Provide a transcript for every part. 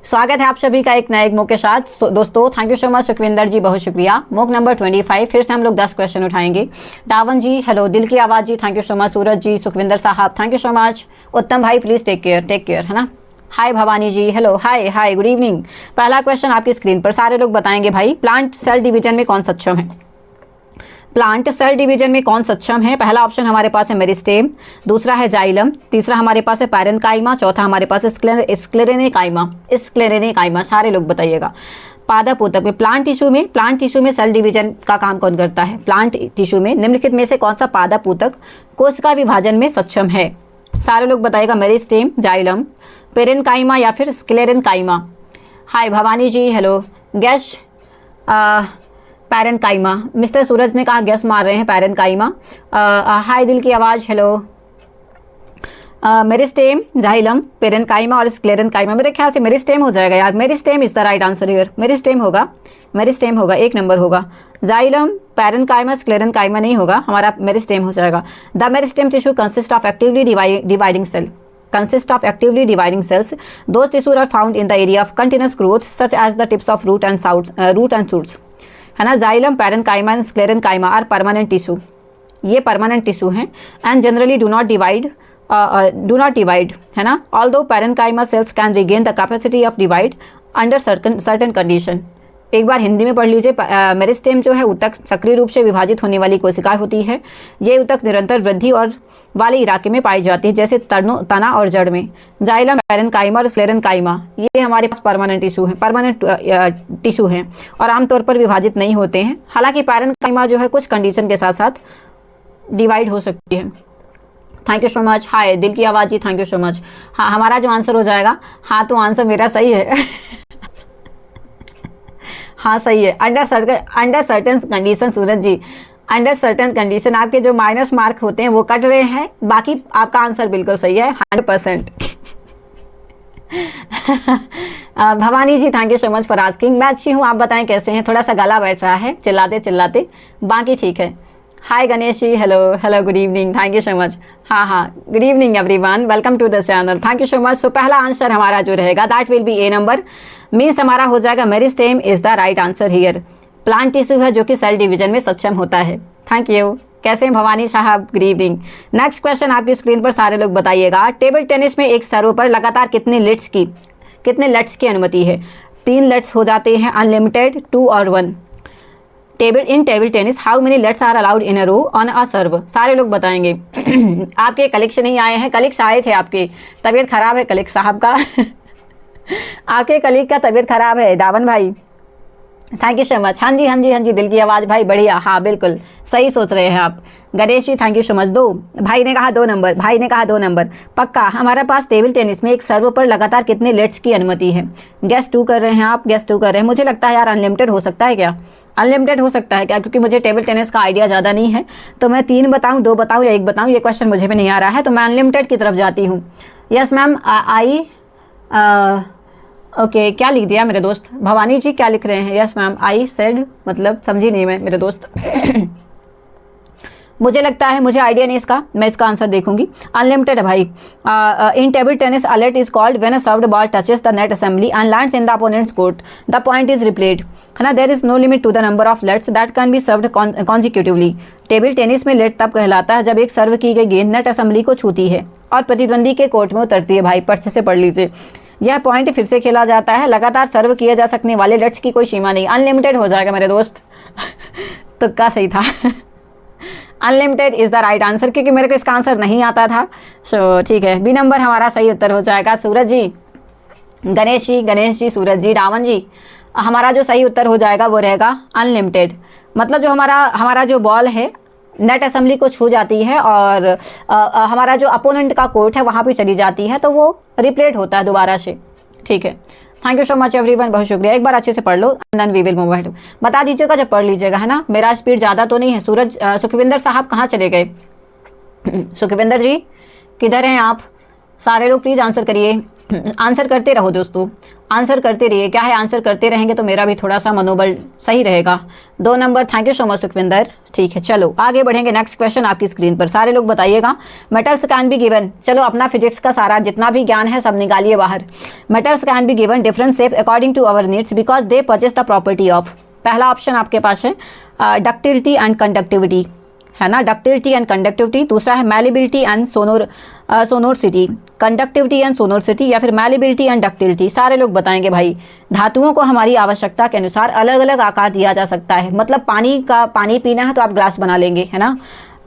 स्वागत है आप सभी का एक नए मोक के साथ। दोस्तों thank you so much Sukhwinder ji, बहुत शुक्रिया। मोक नंबर 25 फिर से हम लोग 10 क्वेश्चन उठाएंगे। डावन जी हेलो, दिल की आवाज़ जी thank you so much, Suraj जी, सुखविंदर साहब थैंक यू सो मच, उत्तम भाई प्लीज़ टेक केयर है ना। हाय भवानी जी हेलो, हाय हाय गुड इवनिंग। पहला क्वेश्चन आपकी स्क्रीन पर, सारे लोग बताएंगे भाई प्लांट सेल डिवीजन में कौन सक्षम है। प्लांट सेल डिवीजन में कौन सक्षम है? पहला ऑप्शन हमारे पास है मेरिस्टेम, दूसरा है जाइलम, तीसरा हमारे पास है पैरेन्काइमा, चौथा हमारे पास है स्क्लेरेनेकाइमा। सारे लोग बताइएगा। पादप ऊतक में प्लांट टिश्यू में सेल डिवीजन का काम कौन करता है? प्लांट टिश्यू में निम्नलिखित में से कौन सा पादप ऊतक कोशिका विभाजन में सक्षम है? सारे लोग बताइएगा। मेरिस्टेम, जाइलम, पैरेन्काइमा या फिर स्क्लेरेनकाइमा। हाय भवानी जी हेलो, गैस पैरेन्काइमा। मिस्टर सूरज ने कहा गैस मार रहे हैं पैरेन्काइमा। हाय दिल की आवाज़ हेलो। मेरिस्टेम, जाइलम, पैरेन्काइमा और स्क्लेरेनकाइमा। मेरे ख्याल से मेरिस्टेम हो जाएगा यार, meristem is the right answer here. Meristem होगा, एक नंबर होगा। जाइलम, पैरेन्काइमा, स्क्लेरेनकाइमा नहीं होगा, हमारा मेरिस्टेम हो जाएगा। The meristem tissue consist of actively dividing cells. Those tissues are found in the area of continuous growth such as the tips of root and shoots. है ना। Xylem, parenchyma and sclerenchyma are permanent tissue, ये permanent tissue हैं and generally do not divide है ना। Although parenchyma cells can regain the capacity of divide under certain condition. एक बार हिंदी में पढ़ लीजिए। मेरिस्टेम जो है ऊतक सक्रिय रूप से विभाजित होने वाली कोशिका होती है। ये ऊतक निरंतर वृद्धि और वाले इलाके में पाई जाती है, जैसे तना और जड़ में। जाइलम, पैरेन्काइमा और स्क्लेरेनकाइमा ये हमारे पास परमानेंट टिश्यू हैं और आमतौर पर विभाजित नहीं होते हैं। हालांकि पैरेन्काइमा जो है कुछ कंडीशन के साथ साथ डिवाइड हो सकती है। Thank you so much. Hi दिल की आवाज़ जी थैंक यू सो मच। हाँ हमारा जो आंसर हो जाएगा, हाँ तो आंसर मेरा सही है हाँ सही है। अंडर सर्टेन कंडीशन, सूरज जी अंडर सर्टेन कंडीशन आपके जो माइनस मार्क होते हैं वो कट रहे हैं, बाकी आपका आंसर बिल्कुल सही है 100%। Bhavani ji thank you so much for asking. मैं अच्छी हूँ, आप बताएं कैसे हैं? थोड़ा सा गला बैठ रहा है चिल्लाते, बाकी ठीक है। Hi Ganesh ji hello good evening, thank you so much. हाँ good evening everyone, welcome to the channel, thank you so much. So पहला आंसर हमारा जो रहेगा that will be a number, means हमारा हो जाएगा meristem is the right answer here. Plant tissue है जो कि सेल डिवीजन में सक्षम होता है। Thank you. कैसे हैं भवानी साहब? Good evening. नेक्स्ट क्वेश्चन आपकी स्क्रीन पर सारे लोग बताइएगा। टेबल टेनिस में एक सर्व पर लगातार कितने लेट्स की अनुमति है? 3 लेट्स हो जाते हैं, अनलिमिटेड, 2 और 1। Table tennis how many lets are allowed in a row on a serve? सारे लोग बताएंगे। आपके कलिक्स नहीं आए हैं, कलिक्स आए थे आपके, तबीयत खराब है कलिक साहब का आपके कलीग का तबीयत खराब है डावन भाई। Thank you so much. हाँ जी दिल की आवाज़ भाई बढ़िया, हाँ बिल्कुल सही सोच रहे हैं आप। Ganesh ji thank you so much. भाई ने कहा दो नंबर पक्का। हमारे पास टेबल टेनिस में एक सर्व पर लगातार कितने लेट्स की अनुमति है? गेस 2 कर रहे हैं आप, गेस 2 कर रहे हैं। मुझे लगता है यार अनलिमिटेड हो सकता है क्या? अनलिमिटेड हो सकता है क्या? क्योंकि मुझे टेबल टेनिस का आइडिया ज़्यादा नहीं है, तो मैं 3 बताऊँ, 2 बताऊँ या 1 बताऊँ, ये क्वेश्चन मुझे भी नहीं आ रहा है, तो मैं अनलिमिटेड की तरफ जाती हूँ। यस मैम ओके क्या लिख दिया मेरे दोस्त? भवानी जी क्या लिख रहे हैं? यस मैम आई सेड, मतलब समझी नहीं मैं मेरे दोस्त मुझे लगता है, मुझे आइडिया नहीं इसका, मैं इसका आंसर देखूंगी। अनलिमिटेड है भाई। In table tennis a let is called when a served ball touches the net assembly and lands in the opponent's court, the point is replayed, है ना। There is no limit to the number of lets that can be served consecutively. Table tennis में let तब कहलाता है जब एक सर्व की गई गेंद नेट असेंबली को छूती है और प्रतिद्वंदी के कोर्ट में उतरती है। भाई पर्चे से पढ़ लीजिए। यह पॉइंट फिर से खेला जाता है। लगातार सर्व किए जा सकने वाले लेट्स की कोई सीमा नहीं, अनलिमिटेड हो जाएगा मेरे दोस्त तुक्का सही था unlimited is the right answer, क्योंकि मेरे को इसका आंसर नहीं आता था। सो ठीक है, बी नंबर हमारा सही उत्तर हो जाएगा। सूरज जी, गणेश जी, सूरज जी, रावण जी, हमारा जो सही उत्तर हो जाएगा वो रहेगा अनलिमिटेड। मतलब जो हमारा जो बॉल है नेट असेंबली को छू जाती है और हमारा जो अपोनेंट का कोर्ट है वहाँ पे चली जाती है, तो वो रिप्लेट होता है दोबारा से। ठीक है, thank you so much everyone, बहुत शुक्रिया। एक बार अच्छे से पढ़ लो and then we will move ahead. बता दीजिएगा जब पढ़ लीजिएगा, है ना। मेरा स्पीड ज़्यादा तो नहीं है। सुखविंदर साहब कहाँ चले गए? सुखविंदर जी किधर हैं आप? सारे लोग प्लीज़ आंसर करिए, आंसर करते रहो दोस्तों, आंसर करते रहिए, क्या है आंसर करते रहेंगे तो मेरा भी थोड़ा सा मनोबल सही रहेगा। 2 number, thank you so much Sukhwinder. ठीक है, चलो आगे बढ़ेंगे। नेक्स्ट क्वेश्चन आपकी स्क्रीन पर, सारे लोग बताइएगा। मेटल्स कैन बी गिवन, चलो अपना फिजिक्स का सारा जितना भी ज्ञान है सब निकालिए बाहर। Metals can be given different shape according to our needs because they possess the property of, पहला ऑप्शन आपके पास है डक्टिलिटी एंड कंडक्टिविटी, है ना, डक्टिलिटी एंड कंडक्टिविटी। दूसरा है मैलिबिलिटी एंड सोनोरसिटी, कंडक्टिविटी एंड सोनोरसिटी, या फिर मैलिबिलिटी एंड डक्टिलिटी। सारे लोग बताएंगे भाई। धातुओं को हमारी आवश्यकता के अनुसार अलग अलग आकार दिया जा सकता है, मतलब पानी पीना है तो आप ग्लास बना लेंगे, है ना।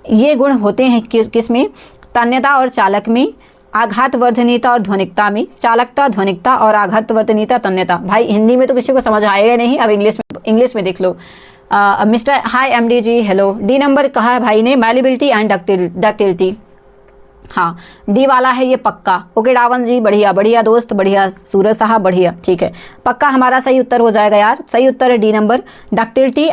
ये गुण होते हैं किसमें, तन्यता और चालक में, आघातवर्धनीयता और ध्वनिकता में, चालकता, ध्वनिकता और आघातवर्धनीयता, तन्यता। भाई हिंदी में तो किसी को समझ आएगा नहीं, अब इंग्लिश में देख लो। मिस्टर हाय एमडी जी, हेलो। डी नंबर कहा है भाई ने, मैलिबिलिटी एंड डक्टिलिटी। हाँ, डी वाला है ये पक्का। ओके डावन जी, बढ़िया बढ़िया दोस्त, बढ़िया सूरज साहब, बढ़िया, ठीक है। पक्का हमारा सही उत्तर हो जाएगा यार, सही उत्तर है D number, ductility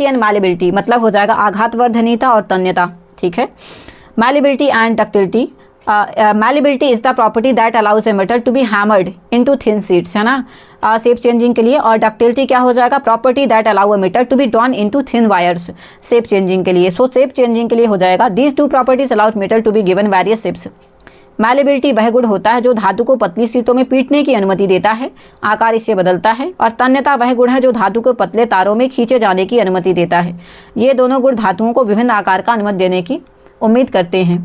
and malleability, मतलब हो जाएगा आघातवर्धनीयता और तन्यता, ठीक है। Malleability and ductility, malleability is the property that allows a metal to be hammered into thin sheets, है ना, शेप चेंजिंग के लिए। और डक्टिलिटी क्या हो जाएगा, property that allow a metal to be drawn into thin wires, shape changing के लिए। सो शेप चेंजिंग के लिए हो जाएगा these 2 properties allowed metal to be given various shapes. Malleability वह गुण होता है जो धातु को पतली शीटों में पीटने की अनुमति देता है, आकार इससे बदलता है। और तन्यता वह गुण है जो धातु को पतले तारों में खींचे जाने की अनुमति देता है। ये दोनों गुण धातुओं को विभिन्न आकार का अनुमति देने की उम्मीद करते हैं।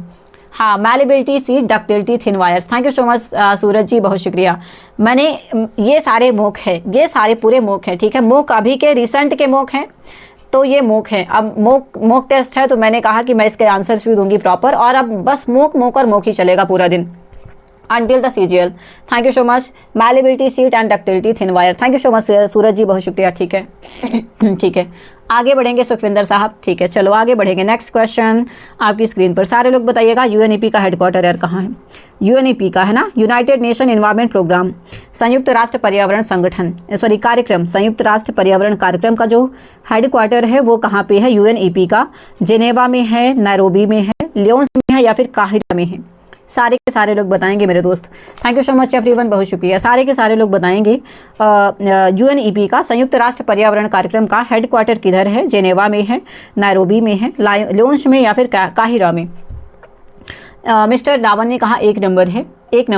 हाँ, malleability, sheet, ductility, thin wires. Thank you so much Suraj ji, बहुत शुक्रिया। मैंने ये सारे मोक है, ये सारे पूरे मोक है, ठीक है। मोक अभी के रिसेंट के मोक हैं, तो ये मोक है। अब मोक टेस्ट है तो मैंने कहा कि मैं इसके आंसर्स भी दूंगी प्रॉपर, और अब बस मोक और मोक ही चलेगा पूरा दिन until the CGL। Thank you so much. Malleability, sheet and ductility, thin wire. Thank you so much Suraj ji, बहुत शुक्रिया, ठीक है। ठीक है, आगे बढ़ेंगे सुखविंदर साहब, ठीक है। चलो आगे बढ़ेंगे। नेक्स्ट क्वेश्चन आपकी स्क्रीन पर, सारे लोग बताइएगा। यूएनईपी का हेडक्वार्टर यार कहाँ है, यूएनईपी का है ना, यूनाइटेड नेशन एनवायरमेंट प्रोग्राम, संयुक्त राष्ट्र पर्यावरण संगठन, सॉरी कार्यक्रम, संयुक्त राष्ट्र पर्यावरण कार्यक्रम का जो हेडक्वार्टर है वो कहाँ पे है, यूएनईपी का। जेनेवा में है, नैरोबी में है, लियोन्स में है, या फिर काहिरा में है। सारे के सारे लोग बताएंगे मेरे दोस्त। Thank you so much everyone, बहुत शुक्रिया। सारे के सारे लोग बताएंगे। यूएनईपी का, संयुक्त राष्ट्र पर्यावरण कार्यक्रम का हेडक्वार्टर किधर है, जेनेवा में है, नैरोबी में है, लियोन्स में, या फिर काहिरा में। मिस्टर डावन ने कहा 1 नंबर है, 1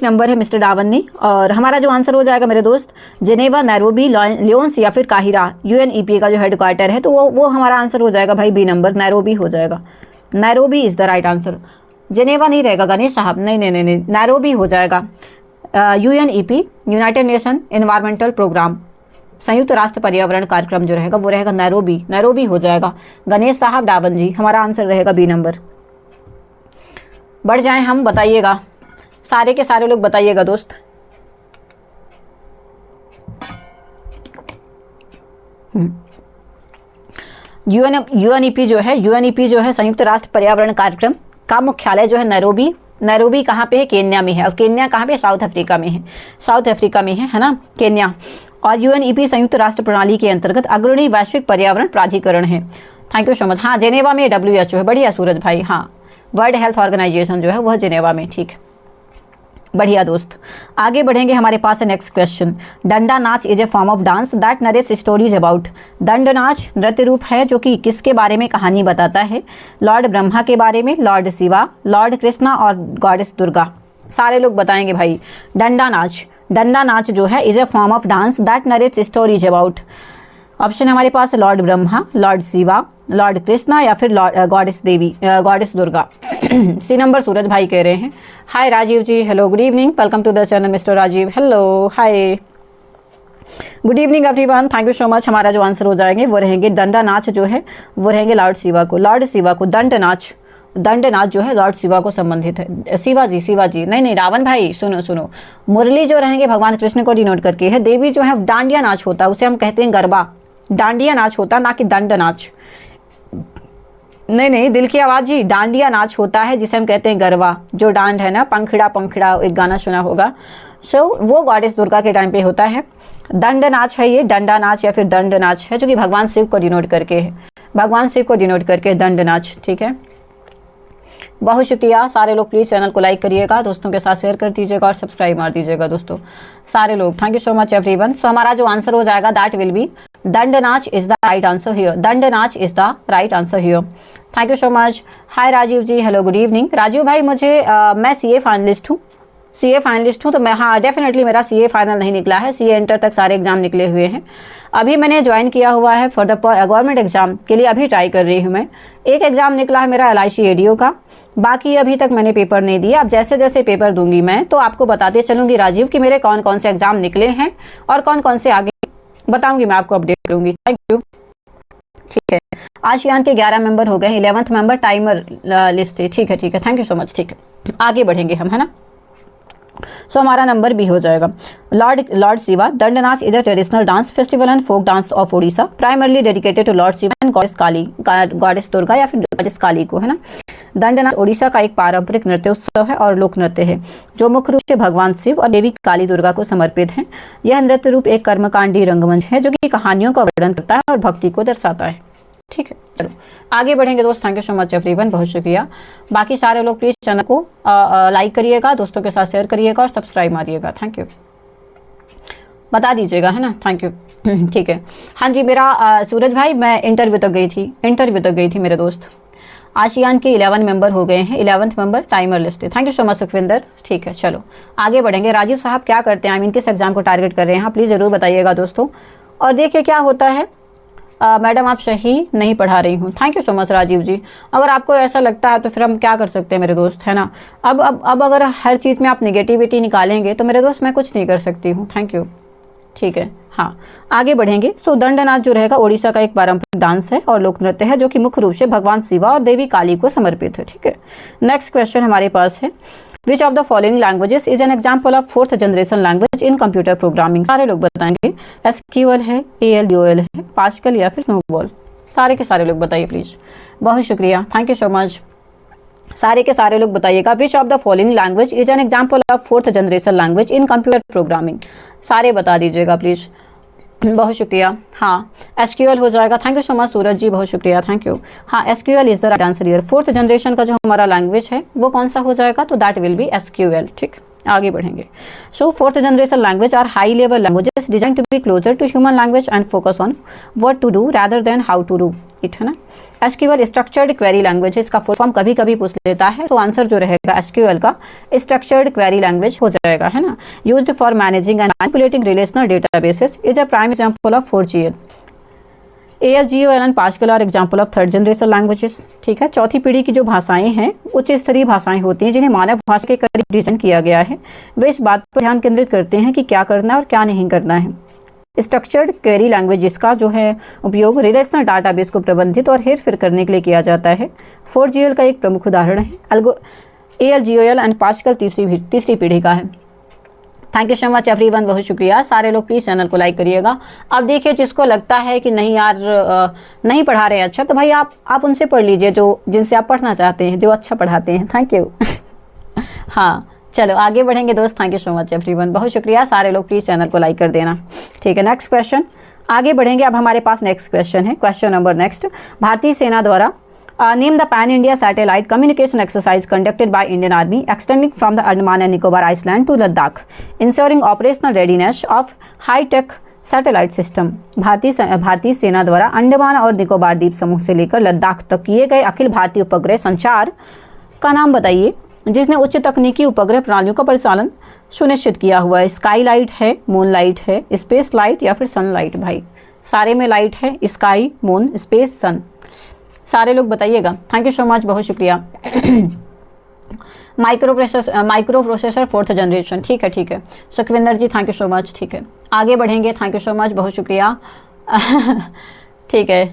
नंबर है मिस्टर डावन ने। और हमारा जो आंसर हो जाएगा मेरे दोस्त, जेनेवा, नैरोबी, लियोन्स या फिर काहिरा, यूएनईपी का जो हेडक्वार्टर है, तो वो हमारा आंसर हो जाएगा भाई बी नंबर, नैरोबी हो जाएगा। Nairobi is the right answer. Geneva नहीं रहेगा गणेश साहब, नहीं, नैरोबी हो जाएगा। UNEP, United Nation environmental programme, संयुक्त राष्ट्र पर्यावरण कार्यक्रम जो रहेगा वो रहेगा नैरोबी हो जाएगा। गणेश साहब, डावन जी, हमारा आंसर रहेगा बी नंबर। बढ़ जाएं हम, बताइएगा, सारे के सारे लोग बताइएगा दोस्त। यूएनईपी जो है संयुक्त राष्ट्र पर्यावरण कार्यक्रम का मुख्यालय जो है नैरोबी कहाँ पे है, केन्या में है। और केन्या कहाँ पे, साउथ अफ्रीका में है ना, केन्या। और यूएनईपी संयुक्त राष्ट्र प्रणाली के अंतर्गत अग्रणी वैश्विक पर्यावरण प्राधिकरण है। Thank you so much. हाँ, जेनेवा में WHO है, बढ़िया सूरज भाई। हाँ, वर्ल्ड हेल्थ ऑर्गेनाइजेशन जो है वह जेनेवा में, ठीक, बढ़िया दोस्त। आगे बढ़ेंगे, हमारे पास है नेक्स्ट क्वेश्चन। डंडा नाच is a form of dance that narrates stories about. दंड नाच नृत्य रूप है जो कि किसके बारे में कहानी बताता है, लॉर्ड ब्रह्मा के बारे में, लॉर्ड शिवा, लॉर्ड कृष्णा और गॉडेस दुर्गा। सारे लोग बताएंगे भाई। डंडा नाच जो है is a form of dance that narrates stories about. Option हमारे पास lord Brahma, lord Shiva, lord Krishna या फिर goddess Durga. C number Suraj भाई कह रहे हैं। Hi Rajiv ji, hello, good evening, welcome to the channel mister Rajiv, hello, hi, good evening everyone, thank you so much. हमारा जो आंसर हो जाएंगे वो रहेंगे दंडा नाच जो है वो रहेंगे लॉर्ड शिवा को। दंड नाच जो है लॉर्ड शिवा को संबंधित है। शिवाजी, नहीं, रावण भाई, सुनो, मुरली जो रहेंगे भगवान कृष्ण को डिनोट करके है। देवी जो है डांडिया नाच होता है, उसे हम कहते हैं गरबा, डांडिया नाच होता है, ना कि दंड नाच। नहीं, दिल की आवाज़ जी, डांडिया नाच होता है जिसे हम कहते हैं गरबा। जो डांड है ना, पंखड़ा, एक गाना सुना होगा, सो वो गॉडेस दुर्गा के टाइम पे होता है। दंड नाच है ये, डंडा नाच या फिर दंड नाच है, जो कि भगवान शिव को डिनोट करके है, दंड नाच, ठीक है। बहुत शुक्रिया सारे लोग, प्लीज़ चैनल को लाइक करिएगा, दोस्तों के साथ शेयर कर दीजिएगा और सब्सक्राइब मार दीजिएगा दोस्तों सारे लोग। Thank you so much everyone. So हमारा जो आंसर हो जाएगा that will be Danda Nach is the right answer here. Danda Nach is the right answer here. Thank you so much. Hi Rajiv ji, hello good evening. Rajiv भाई मुझे मैं सीए फाइनलिस्ट हूँ, सीए फाइनलिस्ट हूँ, तो मैं हाँ डेफिनेटली मेरा सीए फाइनल नहीं निकला है, सीए इंटर तक सारे एग्जाम निकले हुए हैं। अभी मैंने ज्वाइन किया हुआ है फॉर द गवर्नमेंट एग्जाम के लिए, अभी ट्राई कर रही हूँ मैं। एक एग्जाम निकला है मेरा LIC ADO का, बाकी अभी तक मैंने पेपर नहीं दिया। अब जैसे जैसे पेपर दूंगी मैं तो आपको बताते चलूँगी राजीव कि मेरे कौन कौन से एग्जाम निकले हैं और कौन कौन से आगे बताऊँगी, मैं आपको अपडेट करूँगी। Thank you. ठीक है, आशियान के 11 मेंबर हो गए, 11th मेंबर टाइमर लिस्ट है। ठीक है ठीक है, थैंक यू सो मच। ठीक है, आगे बढ़ेंगे हम, है ना। सो हमारा नंबर भी हो जाएगा। Lord Shiva. Danda Nach is a traditional dance festival and folk dance of Odisha, primarily dedicated to lord Shiva and goddess Kali, goddess Durga या फिर गॉडेस काली को, है ना। दंड नाच ओडिशा का एक पारंपरिक नृत्य उत्सव है और लोक नृत्य है जो मुख्य रूप से भगवान शिव और देवी काली दुर्गा को समर्पित है। यह नृत्य रूप एक कर्मकांडी रंगमंच है जो कि कहानियों का वर्णन करता है और भक्ति को दर्शाता है। ठीक है, चलो आगे बढ़ेंगे दोस्त। Thank you so much everyone, बहुत शुक्रिया। बाकी सारे लोग प्लीज़ चैनल को लाइक करिएगा, दोस्तों के साथ शेयर करिएगा और सब्सक्राइब मारिएगा। थैंक यू, बता दीजिएगा, है ना। Thank you. ठीक है, हाँ जी मेरा सूरज भाई मैं इंटरव्यू तक गई थी मेरे दोस्त। आशियान के 11 मेंबर हो गए हैं, 11th मेंबर टाइमर लिस्ट है। Thank you so much Sukhwinder. ठीक है, चलो आगे बढ़ेंगे। राजीव साहब क्या करते हैं, आई मीन किस एग्जाम को टारगेट कर रहे हैं, हाँ प्लीज़ ज़रूर बताइएगा दोस्तों। और देखिए क्या होता है, मैडम आप सही नहीं पढ़ा रही हूँ। Thank you so much Rajiv ji. अगर आपको ऐसा लगता है तो फिर हम क्या कर सकते हैं मेरे दोस्त, है ना। अब अगर हर चीज़ में आप नेगेटिविटी निकालेंगे तो मेरे दोस्त मैं कुछ नहीं कर सकती हूँ। Thank you. ठीक है, हाँ आगे बढ़ेंगे। सो दंड नाच जो रहेगा ओडिशा का एक पारंपरिक डांस है और लोक नृत्य है जो कि मुख्य रूप से भगवान शिवा और देवी काली को समर्पित है। ठीक है, नेक्स्ट क्वेश्चन हमारे पास है, विच of the following languages is an example of 4th generation language in computer programming. सारे लोग बताएंगे। SQL है, ALDOL है, पास्कल या फिर स्नोबॉल। सारे के सारे लोग बताइए प्लीज। बहुत शुक्रिया, थैंक यू सो मच। सारे के सारे लोग बताइएगा, विच of the following language is an example of 4th generation language in computer programming. सारे बता दीजिएगा प्लीज। बहुत शुक्रिया। हाँ SQL हो जाएगा। Thank you so much Suraj ji, बहुत शुक्रिया, थैंक यू। हाँ SQL is the right answer here. 4th generation का जो हमारा लैंग्वेज है वो कौन सा हो जाएगा, तो दैट विल बी SQL। ठीक, आगे बढ़ेंगे। So 4th generation language are high level languages design to be closer to human language and focus on what to do rather than how to do it, है ना। SQL structured query language है, इसका full form कभी कभी पूछ लेता है, तो आंसर जो रहेगा SQL का स्ट्रक्चर्ड क्वेरी लैंग्वेज हो जाएगा, है ना। Used for managing and manipulating relational databases is a prime example of 4GL। ALGOL and Pascal are example of 3rd generation languages. ठीक है, चौथी पीढ़ी की जो भाषाएं हैं उच्च स्तरीय भाषाएं होती हैं जिन्हें मानव भाषा के करीब डिजाइन किया गया है। वे इस बात पर ध्यान केंद्रित करते हैं कि क्या करना है और क्या नहीं करना है। स्ट्रक्चर्ड क्वेरी लैंग्वेज जिसका जो है उपयोग रिलेशनल डाटाबेस को प्रबंधित और हेरफेर करने के लिए किया जाता है। 4GL का एक प्रमुख उदाहरण है। ALGOL एंड पास्कल तीसरी पीढ़ी का है। Thank you so much everyone, बहुत शुक्रिया। सारे लोग प्लीज़ चैनल को लाइक करिएगा। अब देखिए जिसको लगता है कि नहीं यार नहीं पढ़ा रहे अच्छा, तो भाई आप उनसे पढ़ लीजिए जो जिनसे आप पढ़ना चाहते हैं, जो अच्छा पढ़ाते हैं। Thank you. हाँ चलो आगे बढ़ेंगे दोस्त। Thank you so much everyone, बहुत शुक्रिया। सारे लोग प्लीज़ चैनल को लाइक कर देना। ठीक है, नेक्स्ट क्वेश्चन आगे बढ़ेंगे। अब हमारे पास नेक्स्ट क्वेश्चन है, क्वेश्चन नंबर नेक्स्ट। भारतीय सेना द्वारा name the pan India satellite communication exercise conducted by Indian army extending from the Andaman and Nicobar island to Ladakh ensuring operational readiness of hitech satellite system. भारतीय सेना द्वारा अंडमान और निकोबार द्वीप समूह से लेकर लद्दाख तक किए गए अखिल भारतीय उपग्रह संचार का नाम बताइए जिसने उच्च तकनीकी उपग्रह प्रणालियों का परिचालन सुनिश्चित किया हुआ है। स्काई लाइट है, मून लाइट है, स्पेस लाइट या फिर सन लाइट। भाई सारे में लाइट है, स्काई, मून, स्पेस, सन। सारे लोग बताइएगा। थैंक यू सो मच, बहुत शुक्रिया। Micro processor 4th generation. ठीक है सुखविंदर जी, थैंक यू सो मच। ठीक है, आगे बढ़ेंगे। थैंक यू सो मच, बहुत शुक्रिया। ठीक है,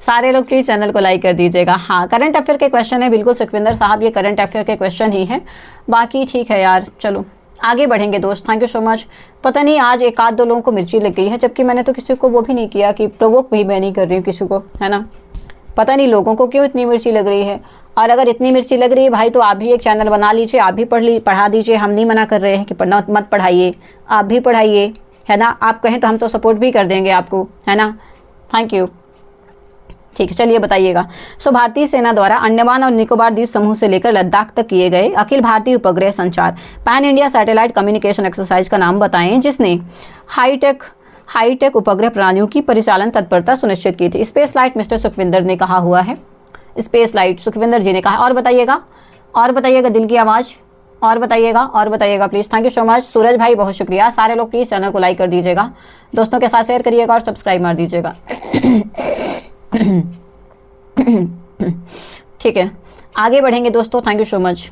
सारे लोग प्लीज़ चैनल को लाइक कर दीजिएगा। हाँ करंट अफेयर के क्वेश्चन है, बिल्कुल सुखविंदर साहब ये करंट अफेयर के क्वेश्चन ही है। बाकी ठीक है यार, चलो आगे बढ़ेंगे दोस्त। Thank you so much. पता नहीं आज एक आध दो लोगों को मिर्ची लग गई है, जबकि मैंने तो किसी को वो भी नहीं किया कि प्रोवोक भी मैं नहीं कर रही हूँ किसी को, है ना। पता नहीं लोगों को क्यों इतनी मिर्ची लग रही है। और अगर इतनी मिर्ची लग रही है भाई तो आप भी एक चैनल बना लीजिए, आप भी पढ़ा दीजिए। हम नहीं मना कर रहे हैं कि पढ़ना मत पढ़ाइए, आप भी पढ़ाइए, है ना। आप कहें तो हम तो सपोर्ट भी कर देंगे आपको, है ना। Thank you. ठीक है, चलिए बताइएगा। सो भारतीय सेना द्वारा अंडमान और निकोबार द्वीप समूह से लेकर लद्दाख तक किए गए अखिल भारतीय उपग्रह संचार pan India satellite communication exercise का नाम बताएं जिसने हाईटेक उपग्रह प्रणालियों की परिचालन तत्परता सुनिश्चित की थी। स्पेस लाइट मिस्टर सुखविंदर ने कहा हुआ है, स्पेस लाइट सुखविंदर जी ने कहा। और बताइएगा दिल की आवाज़, और बताइएगा please. Thank you so much Suraj भाई, बहुत शुक्रिया। सारे लोग प्लीज़ चैनल को लाइक कर दीजिएगा, दोस्तों के साथ शेयर करिएगा और सब्सक्राइब मार दीजिएगा। ठीक है, आगे बढ़ेंगे दोस्तों। Thank you so much.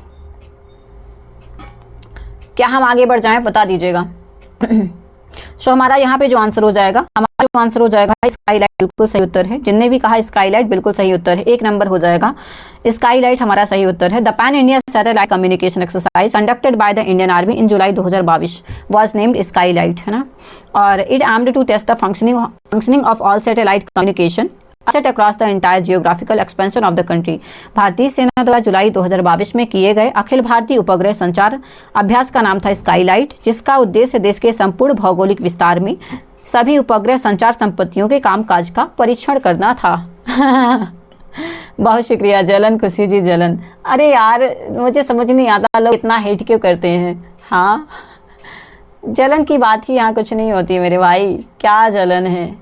क्या हम आगे बढ़ जाएं, बता दीजिएगा। सो हमारा यहाँ पे जो आंसर हो जाएगा, स्काईलाइट बिल्कुल सही उत्तर है। जिनने भी कहा स्काईलाइट बिल्कुल सही उत्तर है, 1 नंबर हो जाएगा। स्काईलाइट हमारा सही उत्तर है। The pan India satellite communication exercise conducted by the Indian army in July 2022 was named Skylight, है ना। और it aimed to test the functioning of all satellite communication set across the entire geographical expansion of the country. भारतीय सेना द्वारा जुलाई 2022 में किए गए अखिल भारतीय उपग्रह संचार अभ्यास का नाम था स्काईलाइट, जिसका उद्देश्य देश के संपूर्ण भौगोलिक विस्तार में सभी उपग्रह संचार संपत्तियों के कामकाज का परीक्षण करना था। बहुत शुक्रिया जलन, खुशी जी जलन। अरे यार, मुझे समझ नहीं आता लोग इतना हेट क्यों करते हैं। हाँ, जलन की बात ही यहाँ कुछ नहीं होती मेरे भाई, क्या जलन है।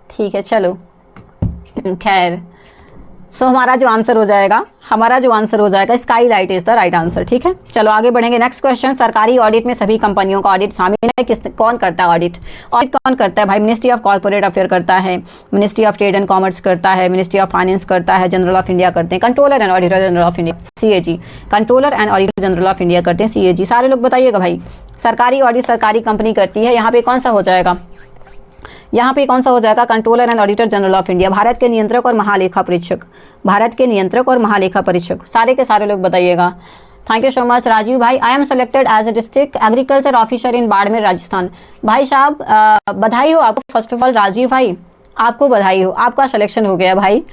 ठीक है, चलो खैर। सो हमारा जो आंसर हो जाएगा Skylight is the right answer. ठीक है, चलो आगे बढ़ेंगे। नेक्स्ट क्वेश्चन, सरकारी ऑडिट में सभी कंपनियों का ऑडिट शामिल है। कौन करता है ऑडिट कौन करता है भाई? मिनिस्ट्री ऑफ कॉर्पोरेट अफेयर करता है, ministry of trade and commerce करता है, मिनिस्ट्री ऑफ फाइनेंस करता है, जनरल ऑफ इंडिया करते हैं, controller and auditor general of India CAG, controller and auditor general of India करते हैं CAG। सारे लोग बताइएगा भाई, सरकारी ऑडिट सरकारी कंपनी करती है। यहाँ पे कौन सा हो जाएगा? Controller and auditor general of India, Bharat के नियंत्रक और महालेखा परीक्षक। सारे के सारे लोग बताइएगा। Thank you so much Rajiv भाई। I am selected as a district agriculture officer in Barmer Rajasthan. भाई साहब बधाई हो आपको। फर्स्ट ऑफ ऑल राजीव भाई आपको बधाई हो, आपका सिलेक्शन हो गया भाई।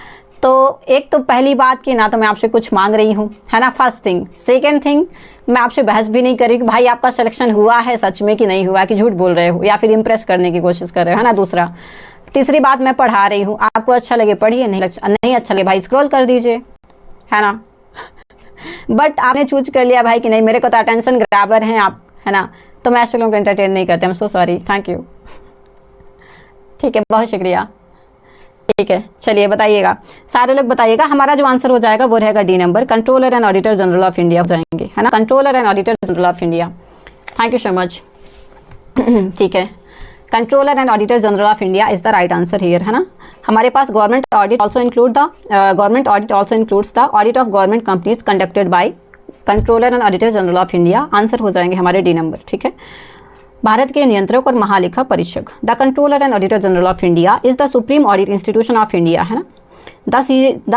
तो एक तो पहली बात कि ना तो मैं आपसे कुछ मांग रही हूँ, है ना, फर्स्ट थिंग। सेकेंड थिंग, मैं आपसे बहस भी नहीं करी कि भाई आपका सिलेक्शन हुआ है सच में कि नहीं हुआ, कि झूठ बोल रहे हो या फिर इम्प्रेस करने की कोशिश कर रहे हो, है ना। दूसरा, तीसरी बात, मैं पढ़ा रही हूँ, आपको अच्छा लगे पढ़िए, नहीं अच्छा लगे भाई स्क्रॉल कर दीजिए, है ना। बट आपने चूज कर लिया भाई कि नहीं मेरे को तो अटेंशन ग्रैबर हैं आप, है ना, तो मैं ऐसे लोगों को एंटरटेन नहीं करते। I am so sorry, thank you. ठीक है, बहुत शुक्रिया। ठीक है, चलिए बताइएगा, सारे लोग बताइएगा। हमारा जो आंसर हो जाएगा वो रहेगा D number, controller and auditor general of India हो जाएंगे, है ना, controller and auditor general of India. Thank you so much. ठीक है, controller and auditor general of India is the right answer here, है ना। हमारे पास government audit also includes the audit of government companies conducted by controller and auditor general of India. Answer हो जाएंगे हमारे D number. ठीक है, भारत के नियंत्रक और महालेखा परीक्षक, the controller and auditor general of India is the supreme audit institution of India, है ना। The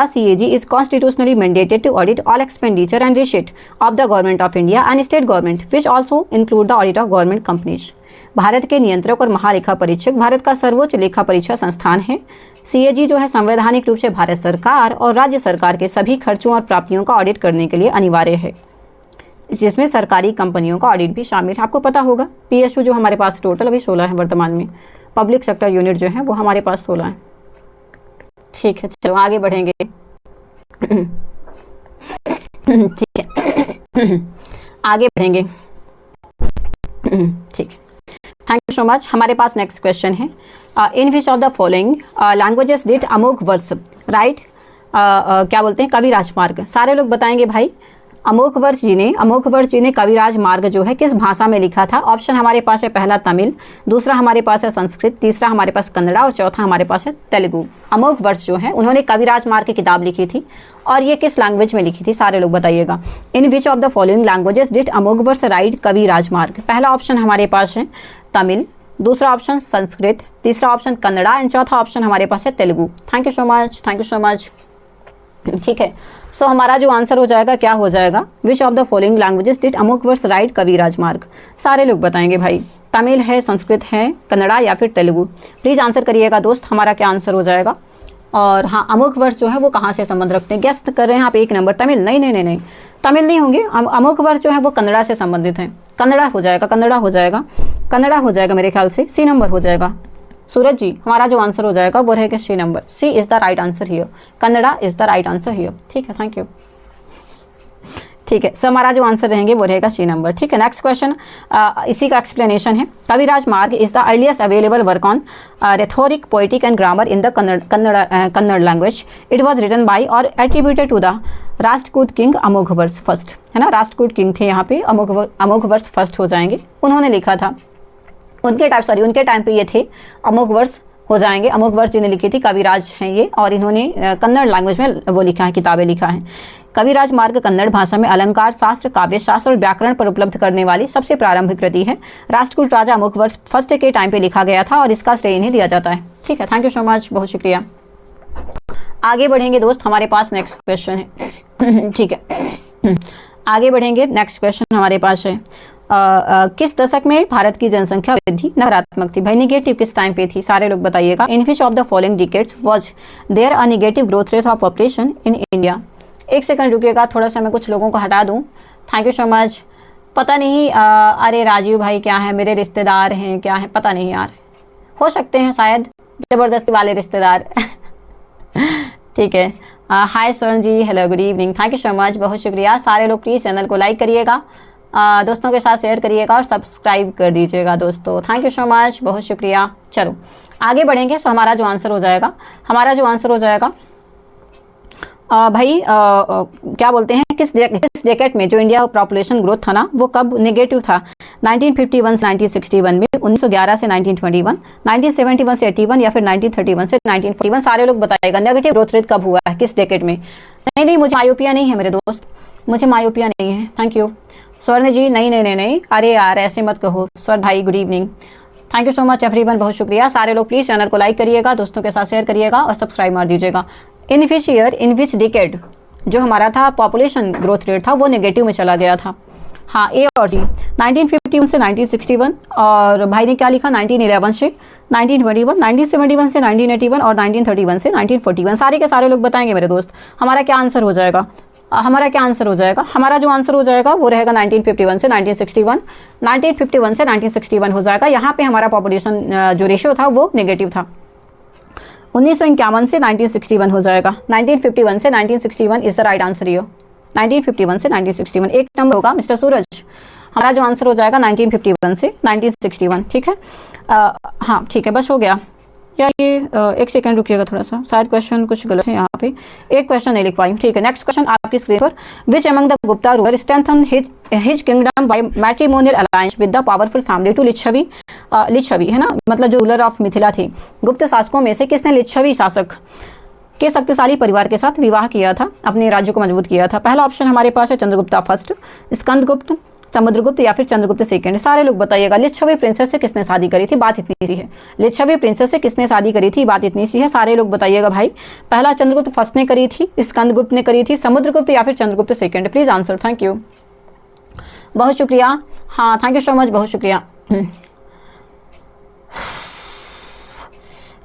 CAG is constitutionally mandated to audit all expenditure and receipt of the government of India and state government which also include the audit of government companies. भारत के नियंत्रक और महालेखा परीक्षक भारत का सर्वोच्च लेखा परीक्षा संस्थान है। CAG जो है संवैधानिक रूप से भारत सरकार और राज्य सरकार के सभी खर्चों और प्राप्तियों का ऑडिट करने के लिए अनिवार्य है, जिसमें सरकारी कंपनियों का ऑडिट भी शामिल है। आपको पता होगा PSU जो हमारे पास टोटल अभी 16 है वर्तमान में, पब्लिक सेक्टर यूनिट जो है वो हमारे पास 16 है। ठीक है, चलो आगे बढ़ेंगे। ठीक है, आगे बढ़ेंगे। ठीक है, थैंक यू सो मच। हमारे पास नेक्स्ट क्वेश्चन है, in which of the following languages did Amoghavarsha write, क्या बोलते हैं, कवि राजमार्ग। सारे लोग बताएंगे भाई, अमोघ वर्ष जी ने कविराज मार्ग जो है किस भाषा में लिखा था। ऑप्शन हमारे पास है, पहला तमिल, दूसरा हमारे पास है संस्कृत, तीसरा हमारे पास कन्नड़ा और चौथा हमारे पास है तेलुगु। अमोघ वर्ष जो है उन्होंने कविराज मार्ग की किताब लिखी थी, और ये किस लैंग्वेज में लिखी थी, सारे लोग बताइएगा। In which of the following languages did Amoghavarsha write कविराज मार्ग। पहला ऑप्शन हमारे पास है तमिल, दूसरा ऑप्शन संस्कृत, तीसरा ऑप्शन कन्नड़ा एंड चौथा ऑप्शन हमारे पास है Telugu. Thank you so much. ठीक है, सो हमारा जो आंसर हो जाएगा क्या हो जाएगा, which of the following languages did Amoghavarsha write कविराज मार्ग। सारे लोग बताएंगे भाई, तमिल है, संस्कृत है, कन्नड़ा या फिर तेलुगु। प्लीज़ आंसर करिएगा दोस्त, हमारा क्या आंसर हो जाएगा। और हाँ, अमोघ वर्ष जो है वो कहाँ से संबंध रखते हैं, गेस्ट कर रहे हैं आप 1 नंबर। तमिल नहीं, तमिल नहीं होंगे। अमोघ वर्ष जो है वो कन्नड़ा से संबंधित है, कन्नड़ा हो जाएगा मेरे ख्याल से, C नंबर हो जाएगा। सूरज जी, हमारा जो आंसर हो जाएगा वो रहेगा C number, C is the right answer here, Kannada is the right answer here. ठीक है, थैंक यू। ठीक है, सो हमारा जो आंसर रहेंगे वो रहेगा सी नंबर। ठीक है, नेक्स्ट क्वेश्चन इसी का एक्सप्लेनेशन है। Kavirajamarga is the earliest available work on rhetoric, poetic and grammar in the Kannada language. It was written by और attributed to the Rashtrakuta king Amoghavarsha first, है ना, राष्ट्रकूट किंग थे यहाँ पे, अमोघवर्ष फर्स्ट हो जाएंगे, उन्होंने लिखा था। उनके टाइम पे ये थे, अमोघवर्ष हो जाएंगे, अमोघवर्ष जी ने लिखी थी, कविराज हैं ये, और इन्होंने कन्नड़ लैंग्वेज में वो लिखा है, किताबें लिखा है। कविराज मार्ग कन्नड़ भाषा में अलंकार शास्त्र, काव्य शास्त्र और व्याकरण पर उपलब्ध करने वाली सबसे प्रारंभिक कृति है। राष्ट्रकूट राजा अमोघवर्ष फर्स्ट के टाइम पे लिखा गया था और इसका श्रेय इन्हें दिया जाता है। ठीक है, थैंक यू सो मच, बहुत शुक्रिया। आगे बढ़ेंगे दोस्त, हमारे पास नेक्स्ट क्वेश्चन है। ठीक है, आगे बढ़ेंगे, नेक्स्ट क्वेश्चन हमारे पास है किस दशक में भारत की जनसंख्या वृद्धि नकारात्मक थी? भाई निगेटिव किस टाइम पे थी, सारे लोग बताइएगा। In which of the following decades was there a negative growth rate of population in India? एक सेकंड रुकिएगा, थोड़ा सा मैं कुछ लोगों को हटा दूं। Thank you so much. पता नहीं अरे राजीव भाई क्या है, मेरे रिश्तेदार हैं क्या है, पता नहीं यार, हो सकते हैं शायद ज़बरदस्ती वाले रिश्तेदार। ठीक है, hi Swarn ji, hello, good evening, thank you so much, बहुत शुक्रिया। सारे लोग प्लीज़ चैनल को लाइक करिएगा, दोस्तों के साथ शेयर करिएगा और सब्सक्राइब कर दीजिएगा दोस्तों, थैंक यू सो मच, बहुत शुक्रिया। चलो आगे बढ़ेंगे। सो हमारा जो आंसर हो जाएगा, भाई क्या बोलते हैं, किस डेकेड में जो इंडिया पॉपुलेशन ग्रोथ था ना वो कब नेगेटिव था? 1951 से 1961 में, 1911 से 1921, 1971 से 81 या फिर 1931 से 1941? सारे लोग बताएगा नेगेटिव ग्रोथ रेट कब हुआ है, किस डेकेड में? नहीं, मुझे मायोपिया नहीं है मेरे दोस्त, मुझे मायोपिया नहीं है, थैंक यू। स्वर्ण जी, नहीं, अरे यार ऐसे मत कहो। स्वर्ण भाई, good evening, thank you so much everyone, बहुत शुक्रिया। सारे लोग प्लीज़ चैनल को लाइक करिएगा, दोस्तों के साथ शेयर करिएगा और सब्सक्राइब मार दीजिएगा। इन which year, in which decade जो हमारा था पॉपुलेशन ग्रोथ रेट था वो नेगेटिव में चला गया था? हाँ, ए और जी, 1951 से 1961, और भाई ने क्या लिखा, 1911 से 1921, 1971 से 1981 और 1931 से 1941। सारे के सारे लोग बताएंगे मेरे दोस्त। हमारा क्या आंसर हो जाएगा? हमारा जो आंसर हो जाएगा वो रहेगा 1951 से 1961, 1951 से 1961 हो जाएगा। यहाँ पे हमारा पॉपुलेशन जो रेशियो था वो नेगेटिव था। 1951 से 1961 हो जाएगा, 1951 से 1961 is the right answer here, 1951 से 1961। एक नंबर होगा मिस्टर सूरज, हमारा जो आंसर हो जाएगा 1951 से 1961। ठीक है, हाँ ठीक है, बस हो गया। या ये एक सेकंड रुकिएगा थोड़ा सा, शायद क्वेश्चन कुछ गलत है यहाँ पे, एक क्वेश्चन नहीं लिख पाई। ठीक है, नेक्स्ट क्वेश्चन आपकी स्क्रीन पर। Which among the Gupta ruler strengthen his kingdom by matrimonial alliance with the powerful family to Licchavi, है ना, मतलब जो रूलर ऑफ मिथिला थे, गुप्त शासकों में से किसने लिच्छवी शासक के शक्तिशाली परिवार के साथ विवाह किया था, अपने राज्य को मजबूत किया था? पहला ऑप्शन हमारे पास है चंद्रगुप्ता फर्स्ट, स्कंदगुप्त, समुद्रगुप्त या फिर चंद्रगुप्त सेकंड। सारे लोग बताइएगा लिच्छवी प्रिंसेस से किसने शादी करी थी, बात इतनी सी है। लिच्छवी प्रिंसेस से किसने शादी करी थी, बात इतनी सी है। सारे लोग बताइएगा भाई, पहला चंद्रगुप्त फर्स्ट ने करी थी, स्कंदगुप्त ने करी थी, समुद्रगुप्त या फिर Chandragupta second? Please answer, thank you, बहुत शुक्रिया। हाँ, थैंक यू सो मच, बहुत शुक्रिया।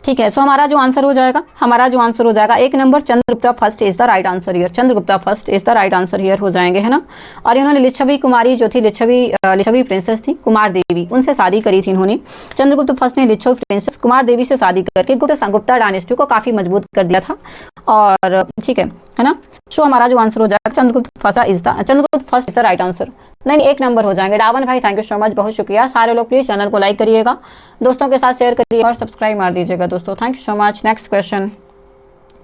ठीक है, सो हमारा जो आंसर हो जाएगा एक number, Chandragupta first is the right answer here, Chandragupta first is the right answer here हो जाएंगे, है ना। और इन्होंने लिच्छवी कुमारी जो थी, लिच्छवी प्रिंसेस थी कुमार देवी, उनसे शादी करी थी इन्होंने। चंद्रगुप्त फर्स्ट ने लिच्छवी प्रिंसेस कुमार देवी से शादी करके गुप्ता डायनेस्टी को काफी मजबूत कर दिया था। और ठीक है ना, सो हमारा जो आंसर हो जाएगा Chandragupta first is the right answer. नहीं, एक नंबर हो जाएंगे। डावन भाई, थैंक यू सो मच, बहुत शुक्रिया। सारे लोग प्लीज चैनल को लाइक करिएगा, दोस्तों के साथ शेयर करिएगा और सब्सक्राइब मार दीजिएगा दोस्तों, thank you so much. Next question.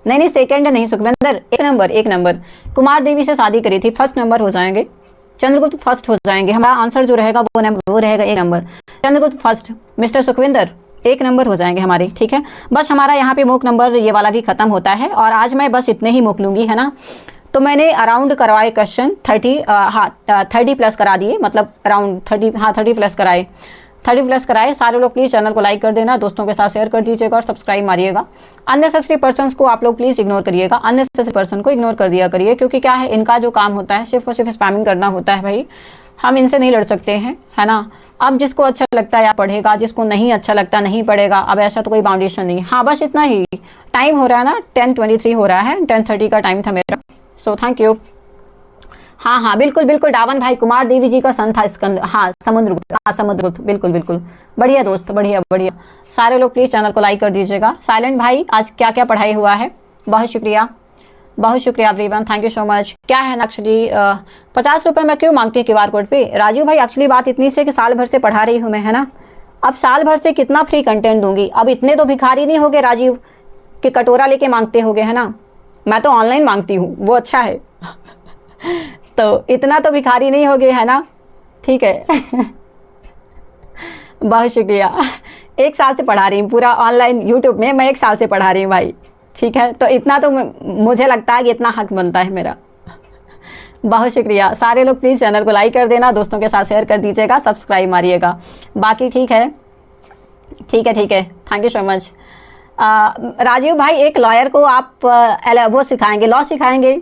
नहीं, सेकंड नहीं सुखविंदर, एक नंबर कुमार देवी से शादी करी थी, फर्स्ट नंबर हो जाएंगे, चंद्रगुप्त फर्स्ट हो जाएंगे। हमारा आंसर जो रहेगा वो रहेगा एक number, Chandragupta first. Mister Sukhwinder, एक नंबर हो जाएंगे हमारे। ठीक है, बस हमारा यहाँ पे मूक नंबर ये वाला भी खत्म होता है और आज मैं बस इतने ही मूक लूंगी, है ना। तो मैंने अराउंड करवाए क्वेश्चन 30 प्लस करा दिए, मतलब अराउंड 30 प्लस कराए, 30 प्लस कराए। सारे लोग प्लीज़ चैनल को लाइक कर देना, दोस्तों के साथ शेयर कर दीजिएगा और सब्सक्राइब मारिएगा। अननेसेसरी पर्सन्स को आप लोग प्लीज़ इग्नोर करिएगा, अननेसेसरी पर्सन को इग्नोर कर दिया करिए, क्योंकि क्या है, इनका जो काम होता है सिर्फ और सिर्फ स्पैमिंग करना होता है भाई, हम इनसे नहीं लड़ सकते हैं, है ना। अब जिसको अच्छा लगता है या पढ़ेगा, जिसको नहीं अच्छा लगता नहीं पढ़ेगा, अब ऐसा तो कोई बाउंडेशन नहीं। हाँ, बस इतना ही टाइम हो रहा है ना, 10:23 हो रहा है, 10:30 का टाइम था मेरा, सो थैंक यू। हाँ हाँ बिल्कुल बिल्कुल, डावन भाई कुमार देवी जी का सन था स्कंद, हाँ समुद्रगुप्त, हाँ समुद्रगुप्त, बिल्कुल बिल्कुल। बढ़िया दोस्त, बढ़िया बढ़िया। सारे लोग प्लीज़ चैनल को लाइक कर दीजिएगा। साइलेंट भाई आज क्या क्या पढ़ाई हुआ है, बहुत शुक्रिया, बहुत शुक्रिया everyone, thank you so much. क्या है ना एक्चुअली 50 रुपये मैं क्यों मांगती हूँ QR कोड पे? राजू भाई एक्चुअली बात इतनी से कि साल भर से पढ़ा रही हूँ मैं, है ना। अब साल भर से कितना फ्री कंटेंट दूंगी? अब इतने तो भिखारी नहीं होगे राजीव कि कटोरा लेके मांगते होगे, है ना। मैं तो ऑनलाइन मांगती हूँ, वो अच्छा है। तो इतना तो भिखारी नहीं होगे, है ना, ठीक है। बहुत शुक्रिया। 1 साल से पढ़ा रही हूँ पूरा ऑनलाइन यूट्यूब में, मैं 1 साल से पढ़ा रही हूँ भाई, ठीक है। तो इतना तो मुझे लगता है कि इतना हक बनता है मेरा। बहुत शुक्रिया। सारे लोग प्लीज़ चैनल को लाइक कर देना, दोस्तों के साथ शेयर कर दीजिएगा, सब्सक्राइब मारिएगा। बाकी ठीक है, ठीक है, ठीक है, thank you so much. Rajiv भाई एक लॉयर को आप वो सिखाएंगे, लॉ सिखाएंगे?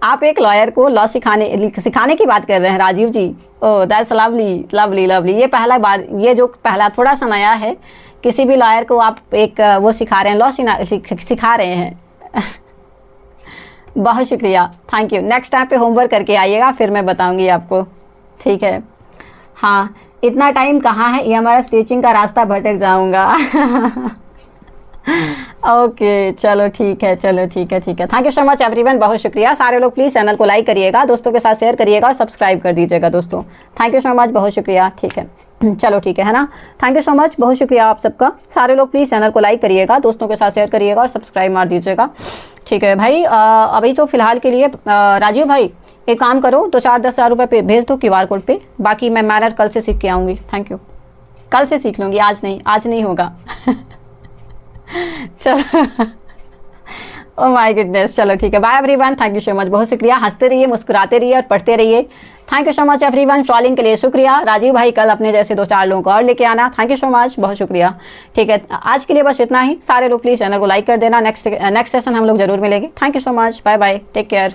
आप एक लॉयर को लॉ सिखाने की बात कर रहे हैं Rajiv ji? Oh that's lovely lovely lovely. ये पहला बार, ये जो पहला थोड़ा सा नया है, किसी भी लॉयर को आप एक वो सिखा रहे हैं, लॉ सिखा रहे हैं। बहुत शुक्रिया, थैंक यू। नेक्स्ट टाइम पे होमवर्क करके आइएगा, फिर मैं बताऊंगी आपको, ठीक है। हाँ इतना टाइम कहाँ है, ये हमारा स्टिचिंग का रास्ता भटक जाऊंगा। ओके चलो ठीक है, चलो ठीक है, ठीक है। Thank you so much everyone, बहुत शुक्रिया। सारे लोग प्लीज़ चैनल को लाइक करिएगा, दोस्तों के साथ शेयर करिएगा और सब्सक्राइब कर दीजिएगा दोस्तों। थैंक यू सो मच, बहुत शुक्रिया, ठीक है। चलो ठीक है ना। थैंक यू सो मच, बहुत शुक्रिया आप सबका। सारे लोग प्लीज़ चैनल को लाइक करिएगा, दोस्तों के साथ शेयर करिएगा और सब्सक्राइब मार दीजिएगा, ठीक है भाई। अभी तो फिलहाल के लिए राजीव भाई एक काम करो, तो 4-10 हज़ार रुपये पे भेज दो QR कोड पे। बाकी मैं मैनर कल से सीख के आऊँगी, थैंक यू। कल से सीख लूँगी, आज नहीं, आज नहीं होगा। चलो, ओह माय गुडनेस, चलो ठीक है, bye everyone, thank you so much, बहुत शुक्रिया। हंसते रहिए, मुस्कुराते रहिए और पढ़ते रहिए। Thank you so much everyone. Trolling के लिए शुक्रिया। राजीव भाई कल अपने जैसे 2-4 लोगों को और लेके आना। थैंक यू सो मच, बहुत शुक्रिया, ठीक है। आज के लिए बस इतना ही। सारे लोग प्लीज़ चैनल को लाइक कर देना। नेक्स्ट सेशन हम लोग जरूर मिलेंगे। Thank you so much, bye bye, take care.